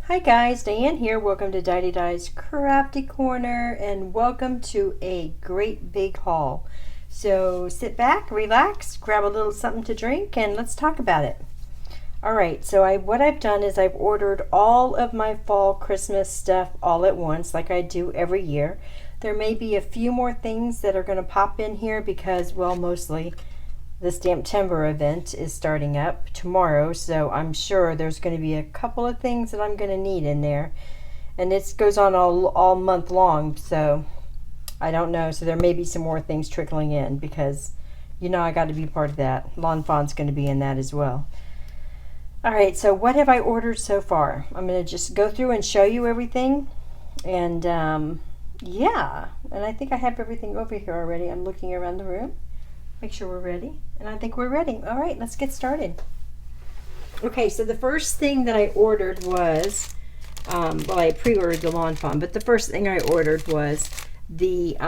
Hi guys, Diane here. Welcome to Didedi's Crafty Corner and welcome to a great big haul. So sit back, relax, grab a little something to drink and let's talk about it. Alright, so what I've done is I've ordered all of my fall Christmas stuff all at once like I do every year. There may be a few more things that are going to pop in here because, well, mostly the Stamptember event is starting up tomorrow, so I'm sure there's going to be a couple of things that I'm going to need in there. And it goes on all month long, so I don't know. So there may be some more things trickling in because, you know, I got to be part of that. Lawn Fawn's going to be in that as well. Alright, so what have I ordered so far? I'm going to just go through and show you everything. And yeah, and I think I have everything over here already. I'm looking around the room. Make sure we're ready, and I think we're ready. All right, let's get started. Okay, so the first thing that I ordered was, well, I pre-ordered the Lawn Fawn, but the first thing I ordered was the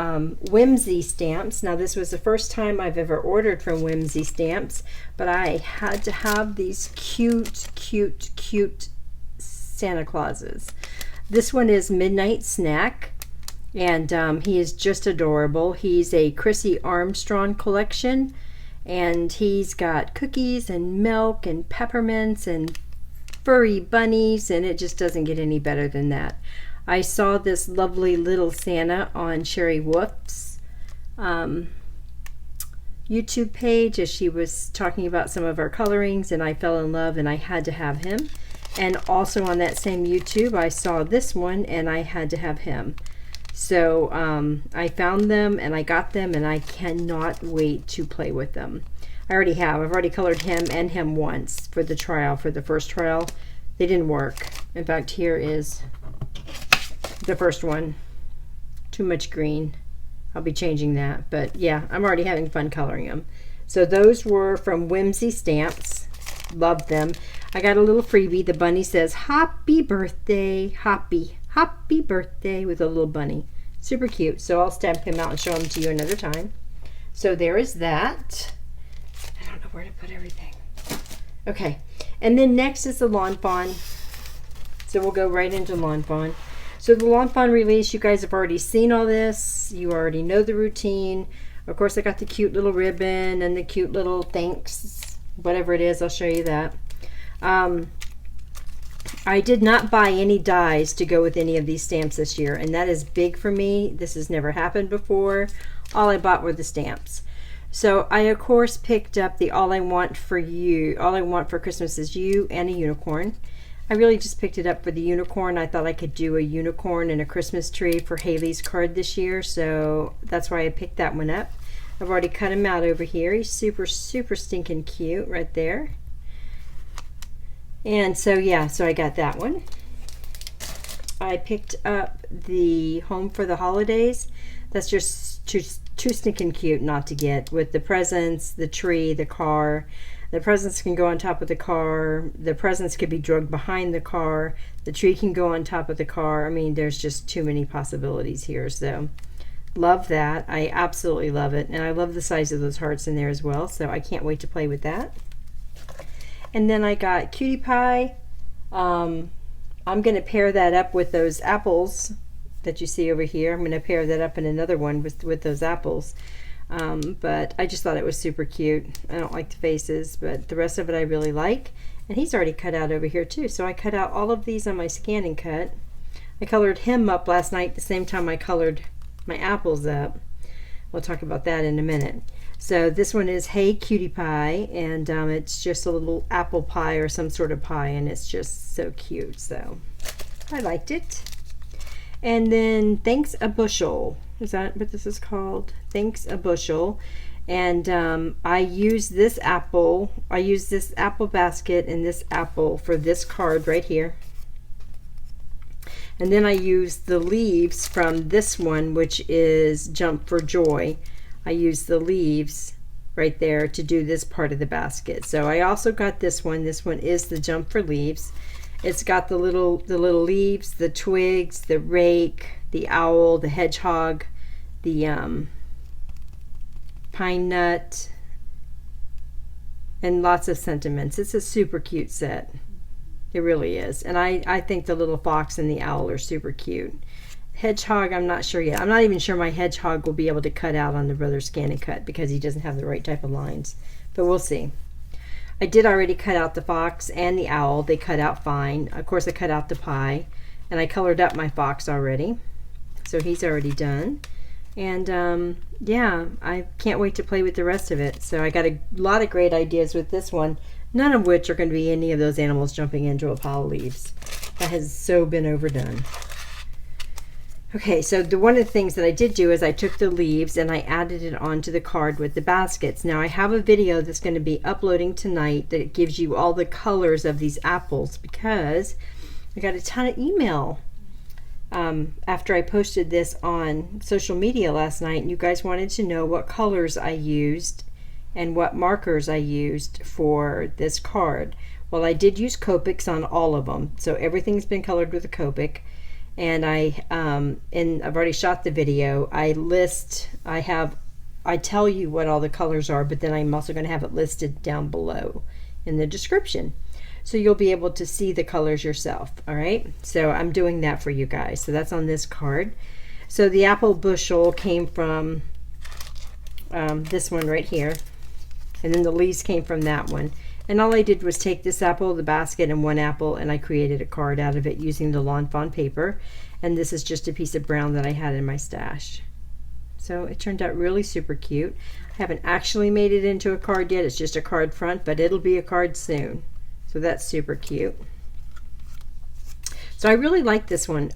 Whimsy stamps. Now, this was the first time I've ever ordered from Whimsy Stamps, but I had to have these cute, cute, cute Santa Clauses. This one is Midnight Snack. And he is just adorable. He's a Chrissy Armstrong collection, and he's got cookies and milk and peppermints and furry bunnies, and it just doesn't get any better than that. I saw this lovely little Santa on Sherry Wolf's YouTube page as she was talking about some of our colorings, and I fell in love and I had to have him. And also on that same YouTube I saw this one and I had to have him. So I found them and I got them and I cannot wait to play with them. I already have. I've already colored him and him once for the trial, for the first trial. They didn't work. In fact, here is the first one. Too much green. I'll be changing that. But yeah, I'm already having fun coloring them. So those were from Whimsy Stamps. Love them. I got a little freebie. The bunny says, "Happy birthday, Happy birthday," with a little bunny. Super cute. So I'll stamp him out and show him to you another time. So there is that. I don't know where to put everything. Okay. And then next is the Lawn Fawn. So we'll go right into Lawn Fawn. So the Lawn Fawn release, you guys have already seen all this. You already know the routine. Of course, I got the cute little ribbon and the cute little thanks. Whatever it is, I'll show you that. I did not buy any dies to go with any of these stamps this year, and that is big for me. This has never happened before. All I bought were the stamps. So I, of course, picked up the All I Want for You, All I Want for Christmas Is You, and a unicorn. I really just picked it up for the unicorn. I thought I could do a unicorn and a Christmas tree for Haley's card this year, so that's why I picked that one up. I've already cut him out over here. He's super, super stinking cute right there. And so yeah, so I got that one. I picked up the Home for the Holidays. That's just too stinking cute not to get, with the presents, the tree, the car. The presents can go on top of the car. The presents could be drugged behind the car. The tree can go on top of the car. I mean, there's just too many possibilities here. So love that. I absolutely love it. And I love the size of those hearts in there as well. So I can't wait to play with that. And then I got Cutie Pie. I'm going to pair that up with those apples that you see over here. I'm going to pair that up in another one with those apples. But I just thought it was super cute. I don't like the faces, but the rest of it I really like. And he's already cut out over here too. So I cut out all of these on my scan and cut. I colored him up last night the same time I colored my apples up. We'll talk about that in a minute. So this one is Hey Cutie Pie, and it's just a little apple pie or some sort of pie, and it's just so cute. So I liked it. And then Thanks a Bushel. Is that what this is called? Thanks a Bushel. And I use this apple basket and this apple for this card right here. And then I use the leaves from this one, which is Jump for Joy. I use the leaves right there to do this part of the basket. So I also got this one. This one is the Jump for Leaves. It's got the little leaves, the twigs, the rake, the owl, the hedgehog, the pine nut, and lots of sentiments. It's a super cute set. It really is. And I think the little fox and the owl are super cute. Hedgehog, I'm not sure yet. I'm not even sure my hedgehog will be able to cut out on the Brother Scan and Cut because he doesn't have the right type of lines. But we'll see. I did already cut out the fox and the owl. They cut out fine. Of course, I cut out the pie. And I colored up my fox already. So he's already done. And yeah, I can't wait to play with the rest of it. So I got a lot of great ideas with this one. None of which are going to be any of those animals jumping into a pile of leaves. That has so been overdone. Okay, so one of the things that I did do is I took the leaves and I added it onto the card with the baskets. Now I have a video that's going to be uploading tonight that gives you all the colors of these apples because I got a ton of email after I posted this on social media last night, and you guys wanted to know what colors I used and what markers I used for this card. Well, I did use Copics on all of them, so everything's been colored with a Copic. And I've already shot the video. I tell you what all the colors are, but then I'm also going to have it listed down below in the description. So you'll be able to see the colors yourself, all right? So I'm doing that for you guys. So that's on this card. So the apple bushel came from this one right here. And then the leaves came from that one. And all I did was take this apple, the basket, and one apple, and I created a card out of it using the Lawn Fawn paper. And this is just a piece of brown that I had in my stash. So it turned out really super cute. I haven't actually made it into a card yet. It's just a card front, but it'll be a card soon. So that's super cute. So I really like this one.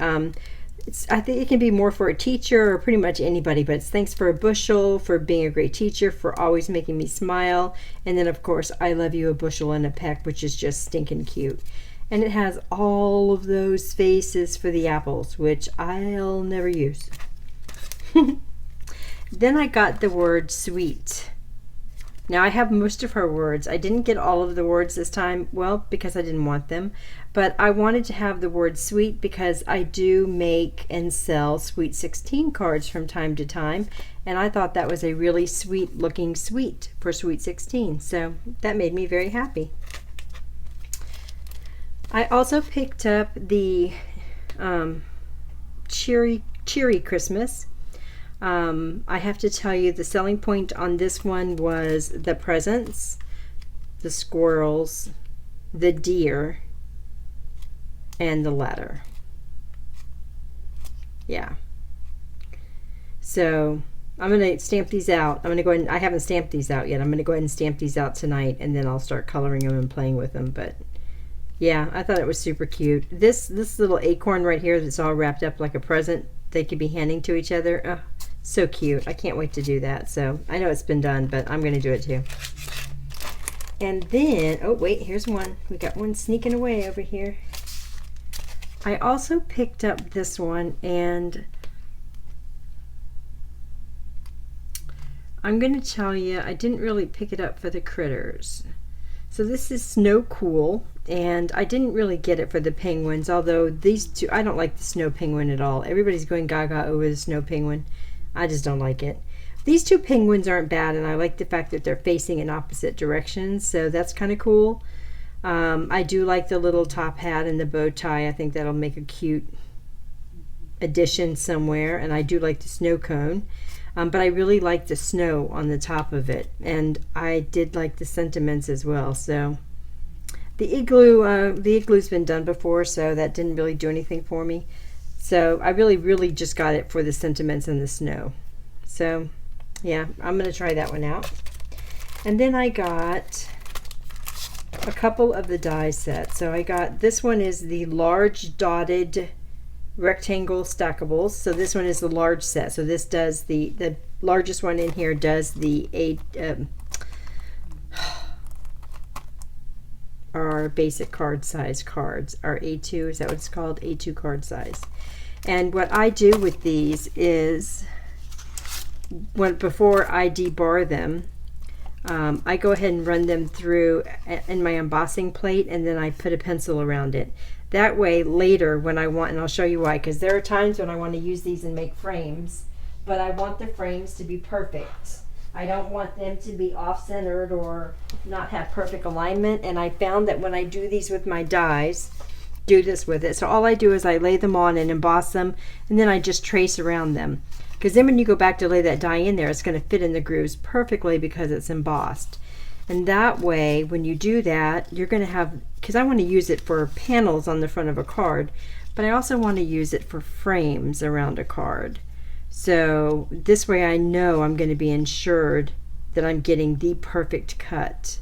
I think it can be more for a teacher or pretty much anybody, but it's thanks for a bushel, for being a great teacher, for always making me smile. And then of course, I love you a bushel and a peck, which is just stinking cute. And it has all of those faces for the apples, which I'll never use. Then I got the word sweet. Now I have most of her words. I didn't get all of the words this time, well, because I didn't want them, but I wanted to have the word sweet because I do make and sell Sweet 16 cards from time to time, and I thought that was a really sweet looking sweet for Sweet 16, so that made me very happy. I also picked up the Cheery Christmas. I have to tell you the selling point on this one was the presents, the squirrels, the deer, and the ladder. Yeah. So I'm going to stamp these out. I'm going to go ahead and, I haven't stamped these out yet. I'm going to go ahead and stamp these out tonight, and then I'll start coloring them and playing with them. But yeah, I thought it was super cute. This little acorn right here that's all wrapped up like a present they could be handing to each other. Oh, so cute. I can't wait to do that. So I know it's been done, but I'm going to do it too. And then, oh wait, here's one. We got one sneaking away over here. I also picked up this one, and I'm going to tell you, I didn't really pick it up for the critters. So this is Snow Cool, and I didn't really get it for the penguins, although these two, I don't like the snow penguin at all. Everybody's going gaga over the snow penguin. I just don't like it. These two penguins aren't bad, and I like the fact that they're facing in opposite directions, so that's kind of cool. I do like the little top hat and the bow tie. I think that'll make a cute addition somewhere, and I do like the snow cone. But I really like the snow on the top of it, and I did like the sentiments as well. So the igloo's been done before, so that didn't really do anything for me. So I really just got it for the sentiments and the snow. So yeah, I'm going to try that one out. And then I got a couple of the die sets. So I got, this one is the large dotted rectangle stackables. So this one is the large set. So this does the largest one in here does the our basic card size cards, our A2, is that what it's called? A2 card size. And what I do with these is, before I debar them, I go ahead and run them through in my embossing plate, and then I put a pencil around it. That way later when I want, and I'll show you why, because there are times when I want to use these and make frames, but I want the frames to be perfect. I don't want them to be off-centered or not have perfect alignment. And I found that when I do these with my dies, do this with it. So all I do is I lay them on and emboss them, and then I just trace around them. Because then when you go back to lay that die in there, it's going to fit in the grooves perfectly because it's embossed. And that way, when you do that, you're going to have, because I want to use it for panels on the front of a card, but I also want to use it for frames around a card. So this way I know I'm going to be ensured that I'm getting the perfect cut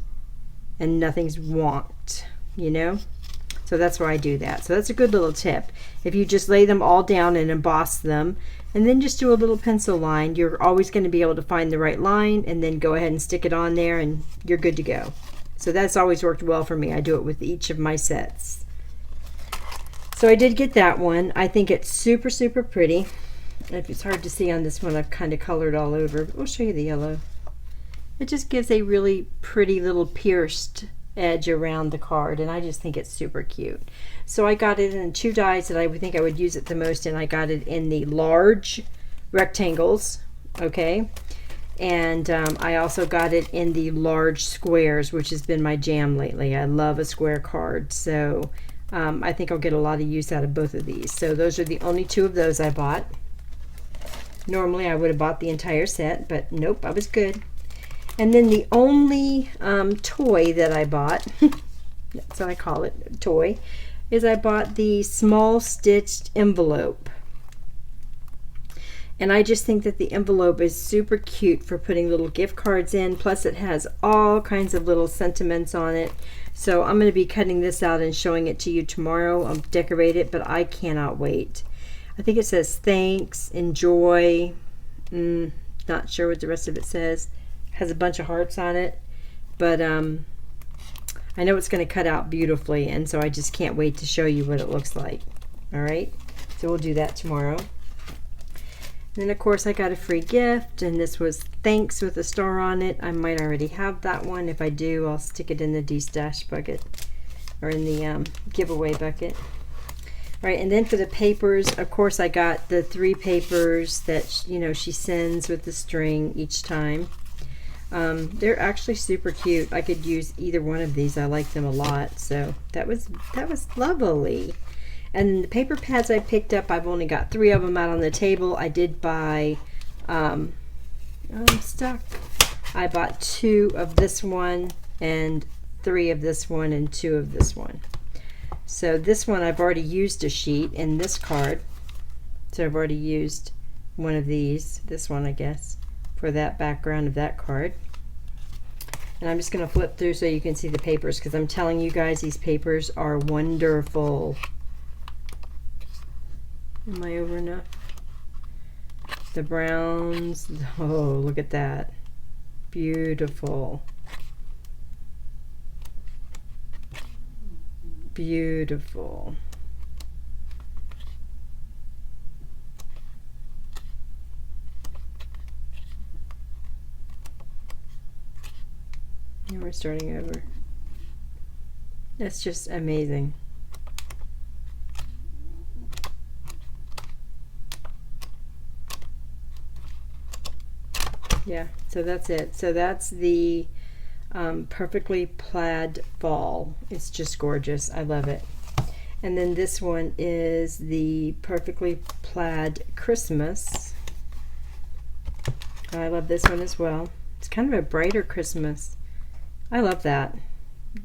and nothing's wonked, you know? So that's why I do that. So that's a good little tip. If you just lay them all down and emboss them, and then just do a little pencil line, you're always going to be able to find the right line, and then go ahead and stick it on there and you're good to go. So that's always worked well for me. I do it with each of my sets. So I did get that one. I think it's super, super pretty. If it's hard to see on this one, I've kind of colored all over. We'll show you the yellow. It just gives a really pretty little pierced edge around the card, and I just think it's super cute. So I got it in 2 dies that I would think I would use it the most, and I got it in the large rectangles, okay, and I also got it in the large squares, which has been my jam lately. I love a square card, so I think I'll get a lot of use out of both of these. So those are the only 2 of those I bought. Normally I would have bought the entire set, but nope, I was good. And then the only toy that I bought, that's what I call it, toy, is I bought the small stitched envelope. And I just think that the envelope is super cute for putting little gift cards in. Plus it has all kinds of little sentiments on it. So I'm going to be cutting this out and showing it to you tomorrow. I'll decorate it, but I cannot wait. I think it says thanks, enjoy, not sure what the rest of it says. Has a bunch of hearts on it, but I know it's going to cut out beautifully, and so I just can't wait to show you what it looks like. All right, so we'll do that tomorrow. And then of course I got a free gift, and this was thanks with a star on it. I might already have that one. If I do, I'll stick it in the de-stash bucket, or in the giveaway bucket. Right, and then for the papers, of course I got the 3 papers that, you know, she sends with the string each time. They're actually super cute. I could use either one of these. I like them a lot. So that was lovely. And the paper pads I picked up, I've only got 3 of them out on the table. I did buy, I'm stuck. I bought 2 of this one and 3 of this one and 2 of this one. So this one I've already used a sheet in this card. So I've already used one of these, this one I guess, for that background of that card. And I'm just going to flip through so you can see the papers, because I'm telling you guys, these papers are wonderful. Am I over enough? The browns, oh, look at that. Beautiful. Beautiful. And we're starting over. That's just amazing. Yeah, so that's it. So that's the perfectly plaid fall. It's just gorgeous. I love it. And then this one is the perfectly plaid Christmas. I love this one as well. It's kind of a brighter Christmas. I love that.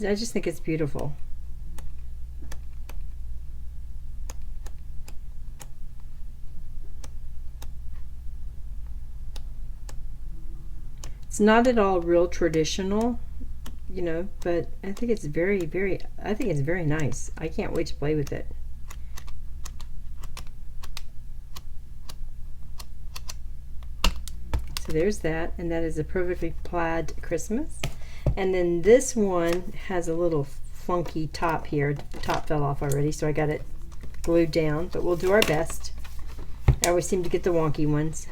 I just think it's beautiful. It's not at all real traditional, you know, but I think it's very, I think it's very nice. I can't wait to play with it. So there's that, and that is a perfectly plaid Christmas. And then this one has a little funky top here. The top fell off already, so I got it glued down, but we'll do our best. I always seem to get the wonky ones.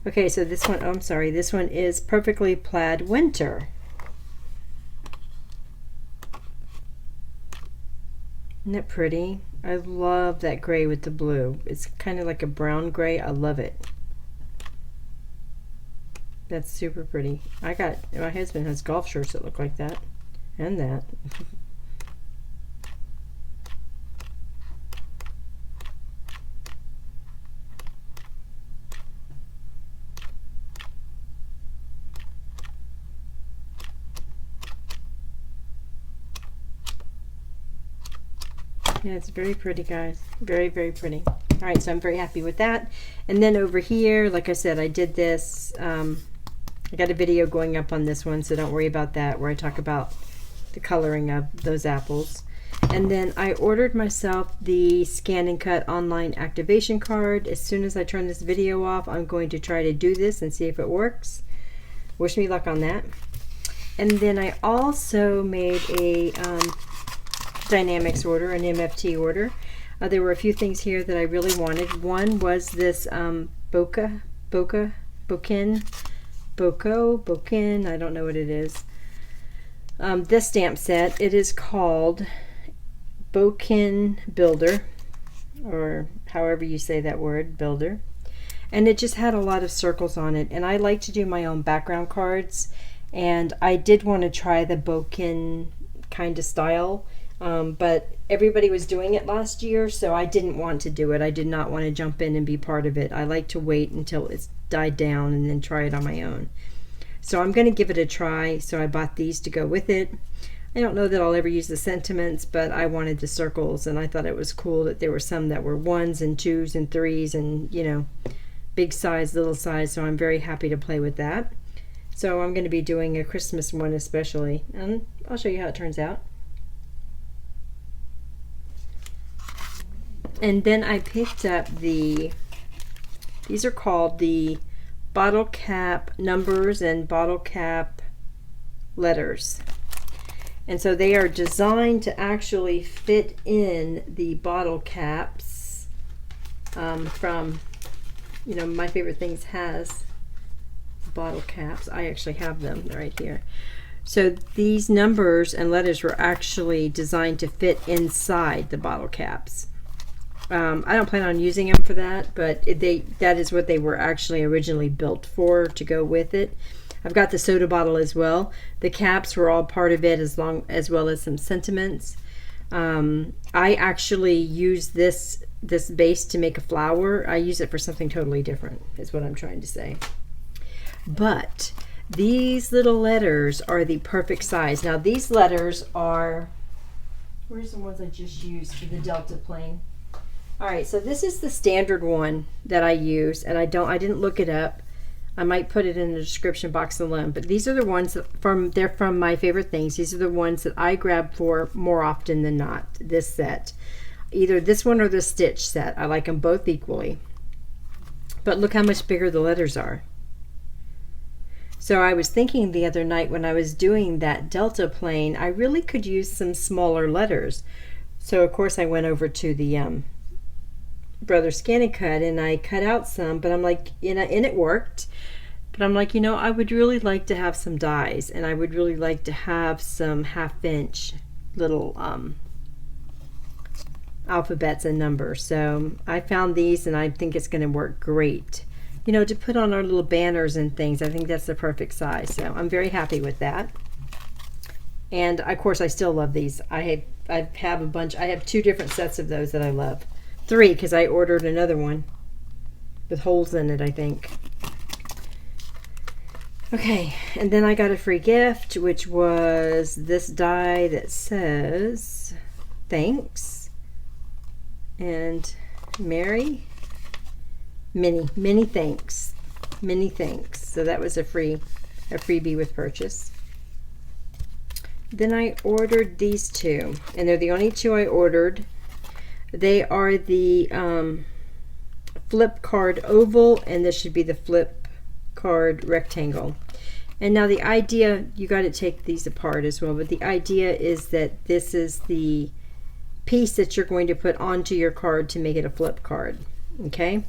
Okay, so this one, oh, I'm sorry, this one is perfectly plaid winter. Isn't that pretty? I love that gray with the blue. It's kind of like a brown gray. I love it. That's super pretty. My husband has golf shirts that look like that. And that. Yeah, it's very pretty, guys. Very, very pretty. All right, so I'm very happy with that. And then over here, like I said, I did this. I got a video going up on this one, so don't worry about that, where I talk about the coloring of those apples. And then I ordered myself the Scan and Cut online activation card. As soon as I turn this video off, I'm going to try to do this and see if it works. Wish me luck on that. And then I also made a Dynamics order, an MFT order. There were a few things here that I really wanted. One was this Bokin, I don't know what it is. This stamp set, it is called Bokin Builder, or however you say that word, Builder. And it just had a lot of circles on it. And I like to do my own background cards. And I did want to try the Bokin kind of style. But everybody was doing it last year, so I didn't want to do it. I did not want to jump in and be part of it. I like to wait until it's died down and then try it on my own. So I'm going to give it a try. So I bought these to go with it. I don't know that I'll ever use the sentiments, but I wanted the circles, and I thought it was cool that there were some that were 1s and 2s and 3s and, you know, big size, little size. So I'm very happy to play with that. So I'm going to be doing a Christmas one especially, and I'll show you how it turns out. And then I picked up these are called the bottle cap numbers and bottle cap letters. And so they are designed to actually fit in the bottle caps from, you know, My Favorite Things has bottle caps. I actually have them right here. So these numbers and letters were actually designed to fit inside the bottle caps. I don't plan on using them for that, but that is what they were actually originally built for, to go with it. I've got the soda bottle as well. The caps were all part of it, as well as some sentiments. I actually use this base to make a flower. I use it for something totally different, is what I'm trying to say. But these little letters are the perfect size. Now these letters are, where's the ones I just used for the Delta plane? All right, so this is the standard one that I use, and I didn't look it up. I might put it in the description box alone, but these are the ones they're from My Favorite Things. These are the ones that I grab for more often than not, this set. Either this one or the Stitch set. I like them both equally. But look how much bigger the letters are. So I was thinking the other night when I was doing that Delta plane, I really could use some smaller letters. So of course I went over to the Brother Scan and Cut, and I cut out some, but I'm like, and it worked, but I'm like, you know, I would really like to have some dies, and I would really like to have some 1/2 inch little alphabets and numbers. So I found these, and I think it's going to work great, you know, to put on our little banners and things. I think that's the perfect size, so I'm very happy with that. And of course I still love these. I have a bunch. I have 2 different sets of those that I love. 3, because I ordered another one with holes in it, I think. Okay, and then I got a free gift, which was this die that says thanks and many thanks. So that was a freebie with purchase. Then I ordered these 2, and they're the only 2 I ordered. They are the flip card oval, and this should be the flip card rectangle. And now the idea, you got to take these apart as well, but the idea is that this is the piece that you're going to put onto your card to make it a flip card. Okay,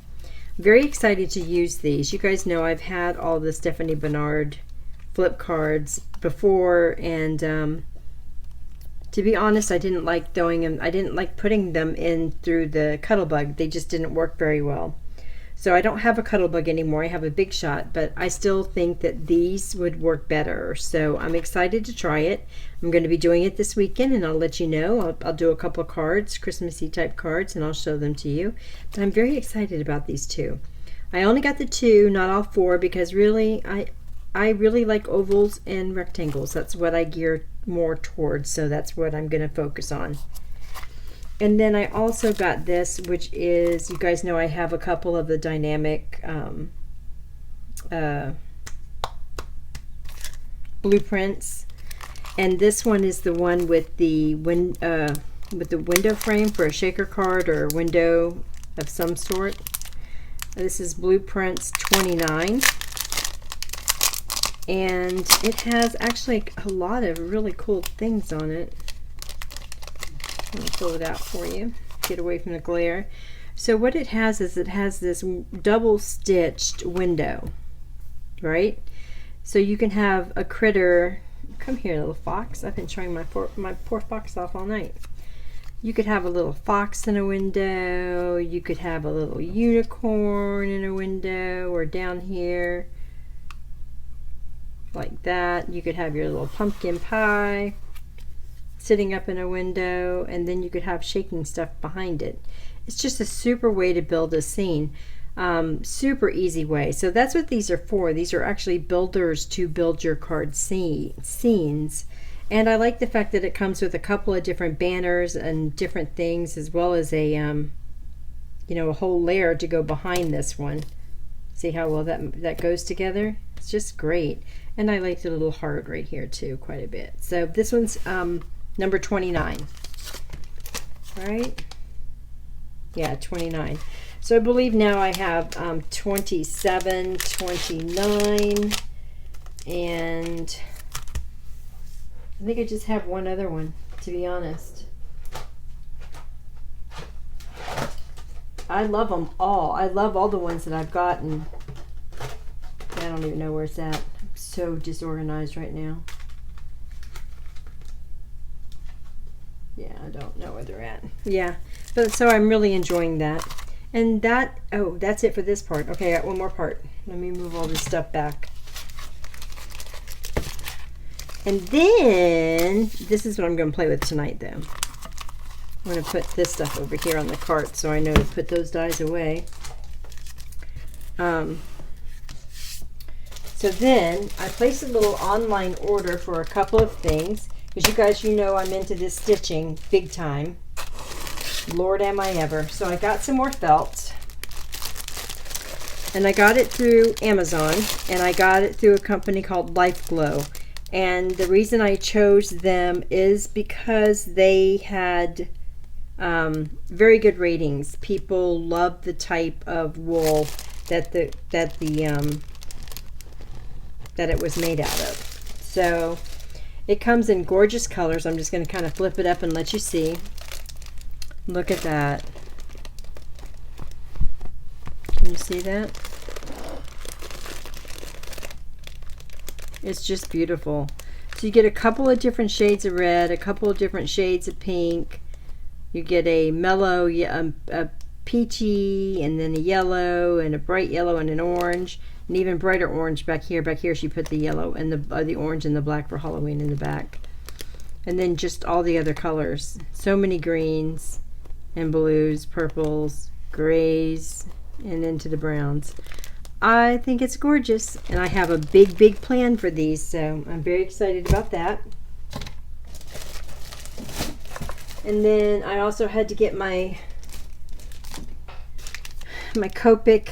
very excited to use these. You guys know I've had all the Stephanie Bernard flip cards before, and to be honest, I didn't like throwing them. I didn't like putting them in through the Cuttlebug. They just didn't work very well. So I don't have a Cuttlebug anymore. I have a Big Shot, but I still think that these would work better. So I'm excited to try it. I'm going to be doing it this weekend, and I'll let you know. I'll do a couple of cards, Christmassy type cards, and I'll show them to you. But I'm very excited about these two. I only got the 2, not all 4, because really I really like ovals and rectangles. That's what I gear more towards, so that's what I'm going to focus on. And then I also got this, which is, you guys know I have a couple of the dynamic blueprints, and this one is the one with the window frame for a shaker card or a window of some sort. This is Blueprints 29, and it has actually a lot of really cool things on it. Let me pull it out for you, get away from the glare. So what it has is it has this double stitched window, right? So you can have a critter, come here little fox, I've been showing my poor fox off all night. You could have a little fox in a window, you could have a little unicorn in a window, or down here, like that. You could have your little pumpkin pie sitting up in a window, and then you could have shaking stuff behind it. It's just a super way to build a scene. Super easy way. So that's what these are for. These are actually builders to build your card scenes. And I like the fact that it comes with a couple of different banners and different things, as well as a a whole layer to go behind this one. See how well that goes together? It's just great. And I like the little heart right here too quite a bit. So this one's number 29. All right? Yeah, 29. So I believe now I have 27, 29, and I think I just have one other one, to be honest. I love them all. I love all the ones that I've gotten. I don't even know where it's at. I'm so disorganized right now. Yeah, I don't know where they're at. Yeah, but so I'm really enjoying that. And that, oh, that's it for this part. Okay, I got one more part. Let me move all this stuff back. And then, this is what I'm going to play with tonight, though. I'm going to put this stuff over here on the cart so I know to put those dies away. So then, I placed a little online order for a couple of things. Because you guys, I'm into this stitching big time. Lord am I ever. So I got some more felt. And I got it through Amazon. And I got it through a company called Life Glow. And the reason I chose them is because they had very good ratings. People loved the type of wool that it was made out of. So it comes in gorgeous colors. I'm just going to kind of flip it up and let you see. Look at that. Can you see that? It's just beautiful. So you get a couple of different shades of red, a couple of different shades of pink. You get a mellow, a peachy, and then a yellow, and a bright yellow, and an orange, and even brighter orange back here. Back here she put the yellow and the orange and the black for Halloween in the back. And then just all the other colors. So many greens and blues, purples, grays, and into the browns. I think it's gorgeous, and I have a big plan for these, so I'm very excited about that. And then I also had to get my Copic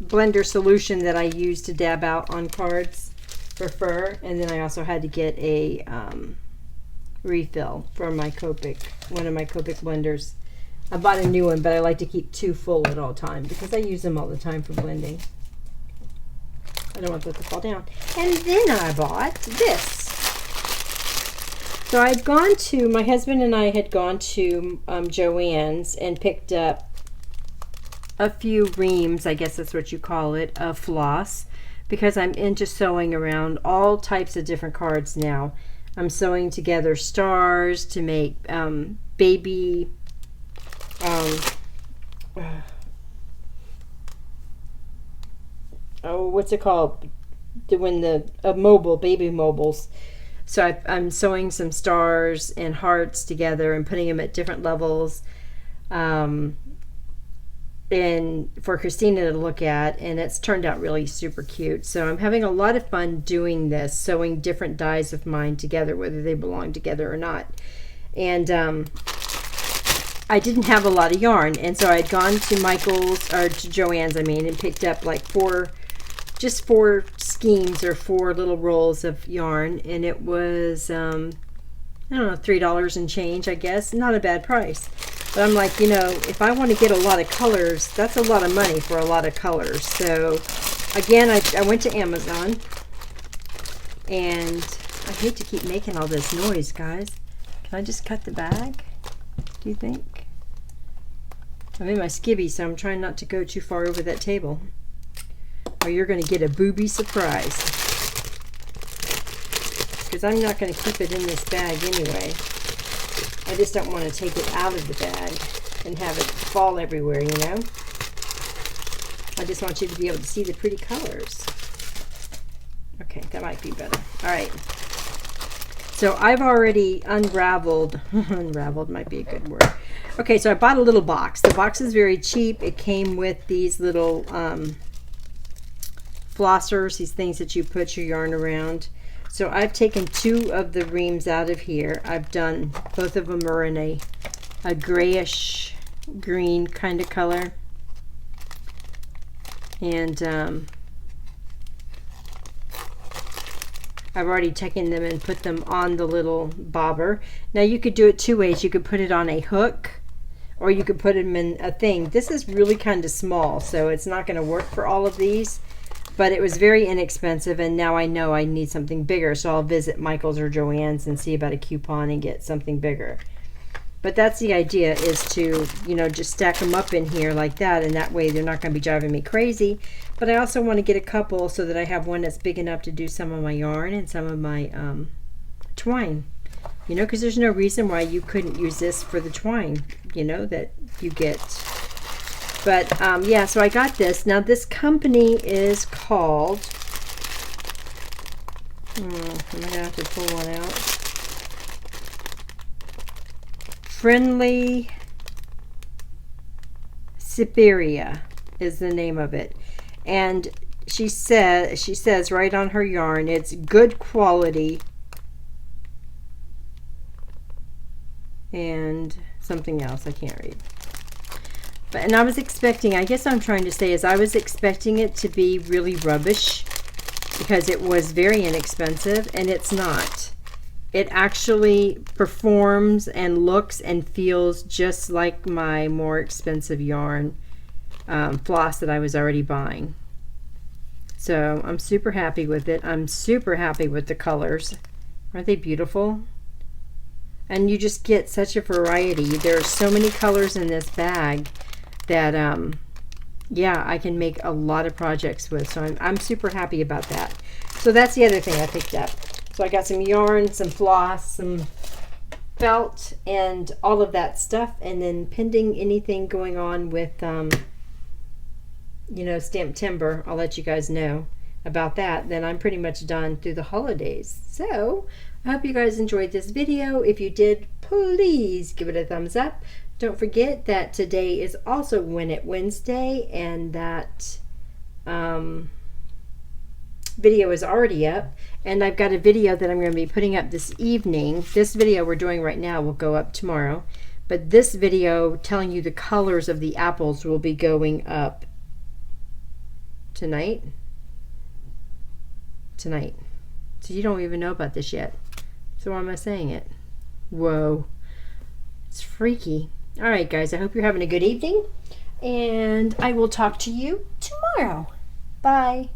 blender solution that I use to dab out on cards for fur, and then I also had to get a refill for my Copic, one of my Copic blenders. I bought a new one, but I like to keep 2 full at all times because I use them all the time for blending. I don't want that to fall down. And then I bought this. So I'd gone to, my husband and I had gone to Joann's and picked up a few reams, I guess that's what you call it, of floss, because I'm into sewing around all types of different cards now. I'm sewing together stars to make baby oh, what's it called? When the mobile, baby mobiles. So I'm sewing some stars and hearts together and putting them at different levels. And for Christina to look at, and it's turned out really super cute. So I'm having a lot of fun doing this, sewing different dies of mine together, whether they belong together or not. And I didn't have a lot of yarn, and so I'd gone to Michael's, or to Joann's I mean, and picked up like four skeins or 4 little rolls of yarn, and it was I don't know, $3 and change, I guess. Not a bad price. But I'm like, you know, if I want to get a lot of colors, that's a lot of money for a lot of colors. So again, I went to Amazon, and I hate to keep making all this noise, guys. Can I just cut the bag, do you think? I'm in my skivvy, so I'm trying not to go too far over that table, or you're going to get a booby surprise. Because I'm not going to keep it in this bag anyway. I just don't want to take it out of the bag and have it fall everywhere, you know? I just want you to be able to see the pretty colors. Okay, that might be better. All right. So I've already unraveled. Unraveled might be a good word. Okay, so I bought a little box. The box is very cheap. It came with these little flossers, these things that you put your yarn around. So I've taken 2 of the reams out of here. I've done, both of them are in a grayish green kind of color. And I've already taken them and put them on the little bobber. Now you could do it 2 ways. You could put it on a hook, or you could put them in a thing. This is really kind of small, so it's not going to work for all of these. But it was very inexpensive, and now I know I need something bigger, so I'll visit Michael's or Joann's and see about a coupon and get something bigger. But that's the idea, is to, you know, just stack them up in here like that, and that way they're not going to be driving me crazy. But I also want to get a couple so that I have one that's big enough to do some of my yarn and some of my twine. You know, because there's no reason why you couldn't use this for the twine, you know, that you get. But yeah, so I got this. Now this company is called, I'm gonna have to pull one out. Friendly Siberia is the name of it. And she says right on her yarn, it's good quality and something else I can't read. And I was expecting, I guess what I'm trying to say is I was expecting it to be really rubbish because it was very inexpensive, and it's not. It actually performs and looks and feels just like my more expensive yarn floss that I was already buying. So I'm super happy with it. I'm super happy with the colors. Aren't they beautiful? And you just get such a variety. There are so many colors in this bag that yeah, I can make a lot of projects with. So I'm super happy about that. So that's the other thing I picked up. So I got some yarn, some floss, some felt, and all of that stuff. And then pending anything going on with you know, stamped timber, I'll let you guys know about that. Then I'm pretty much done through the holidays. So I hope you guys enjoyed this video. If you did, please give it a thumbs up. Don't forget that today is also Win It Wednesday, and that video is already up. And I've got a video that I'm going to be putting up this evening. This video we're doing right now will go up tomorrow. But this video telling you the colors of the apples will be going up tonight. So you don't even know about this yet. So why am I saying it? Whoa. It's freaky. All right, guys, I hope you're having a good evening, and I will talk to you tomorrow. Bye.